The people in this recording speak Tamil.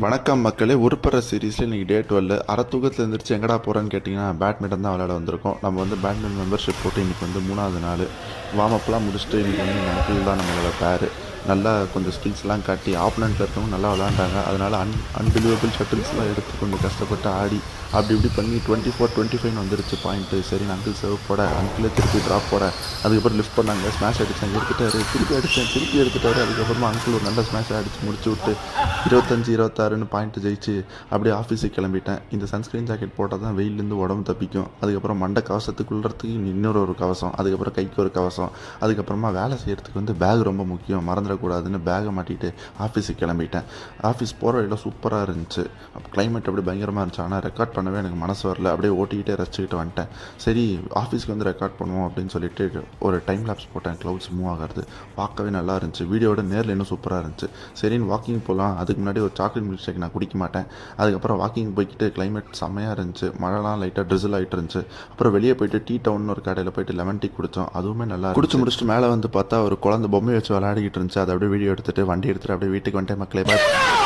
வணக்கம் மக்களே. உருப்பற சீரீஸில் இன்றைக்கி டே 12. அரை தூக்கத்தில் எழுந்திரிச்சு எங்கடா போகிறேன்னு கேட்டிங்கன்னா பேட்மிண்டன் தான் விளையாட வந்திருக்கோம். நம்ம வந்து பேட்மிண்டன் மெம்பர்ஷிப் போட்டு இன்றைக்கி வந்து 3வது நாள் வார்ம் அப்லாம் முடிச்சுட்டு இன்றைக்கி வந்து இந்த அங்கிள் தான் நம்மளோட பேர். நல்லா கொஞ்சம் ஸ்கில்ஸ்லாம் காட்டி ஆப்போனண்ட்டில் இருக்கவங்க நல்லா விளாண்டாங்க. அதனால் அன்பிலீவபிள் ஷட்டில்ஸ்லாம் எடுத்து கொஞ்சம் கஷ்டப்பட்டு ஆடி அப்படி இப்படி பண்ணி 24-25 வந்துருச்சு பாயிண்ட்டு. சரி அங்கிள் சர்வ் போட, அங்கிளே திருப்பி ட்ராப் போட, அதுக்கப்புறம் லிஃப்ட் பண்ணாங்க, ஸ்மாஷ் அடித்தேன், எடுத்துட்டாரு, திருப்பி எடுத்துட்டாரு. அதுக்கப்புறமா அங்கிள் ஒரு நல்ல ஸ்மாஷ் அடித்து முடிச்சு விட்டு 25-26ன்னு பாயிண்ட்டு ஜெயிச்சு அப்படியே ஆஃபீஸுக்கு கிளம்பிட்டேன். இந்த சன்ஸ்க்ரீன் ஜாக்கெட் போட்டால் தான் வெயிலேருந்து உடம்பு தப்பிக்கும். அதுக்கப்புறம் மண்டை கவசத்துக்குள்ளறதுக்கு இன்னொரு ஒரு கவசம், அதுக்கப்புறம் கைக்கு ஒரு கவசம், அதுக்கப்புறமா வேலை செய்கிறதுக்கு வந்து பேக் ரொம்ப முக்கியம், மறந்துடக்கூடாதுன்னு பேகை மாட்டிட்டு ஆஃபீஸுக்கு கிளம்பிட்டேன். ஆஃபீஸ் போகிற இடம் சூப்பராக இருந்துச்சு. கிளைமேட் அப்படியே பயங்கரமாக இருந்துச்சு. ஆனால் ரெக்கார்ட் பண்ணவே எனக்கு மனசு வரல. அப்படியே ஓட்டிக்கிட்டே ரசிச்சுக்கிட்டு வந்துட்டேன். சரி ஆஃபீஸ்க்கு வந்து ரெக்கார்ட் பண்ணுவோம் அப்படின்னு சொல்லிட்டு ஒரு டைம் லேப்ஸ் போட்டேன். க்ளவுட்ஸ் மூவ் ஆகிறது பார்க்கவே நல்லா இருந்துச்சு. வீடியோட நேரில் இன்னும் சூப்பராக இருந்துச்சு. சரின்னு வாக்கிங் போகலாம். அதுக்கு முன்னாடி ஒரு சாக்லேட் மில்க் ஷேக் நான் குடிக்க மாட்டேன். அதுக்கப்புறம் வாக்கிங் போய்கிட்டு கிளைமேட் செம்மையாக இருந்துச்சு. மழைலாம் லைட்டாக ட்ரிசில் ஆகிட்டு இருந்துச்சு. அப்புறம் வெளியே போயிட்டு டீ டவுன் ஒரு கடையில் போயிட்டு லெமன் டீ குடித்தோம். அதுவுமே நல்லா குடிச்சு முடிச்சுட்டு மேலே வந்து பார்த்தா ஒரு குழந்தை பொம்மை வச்சு விளையாடிக்கிட்டு இருந்துச்சு. அதை அப்படியே வீடியோ எடுத்துகிட்டு வண்டி எடுத்துகிட்டு அப்படியே வீட்டுக்கு வந்துட்டேன் மக்களே. பாய்.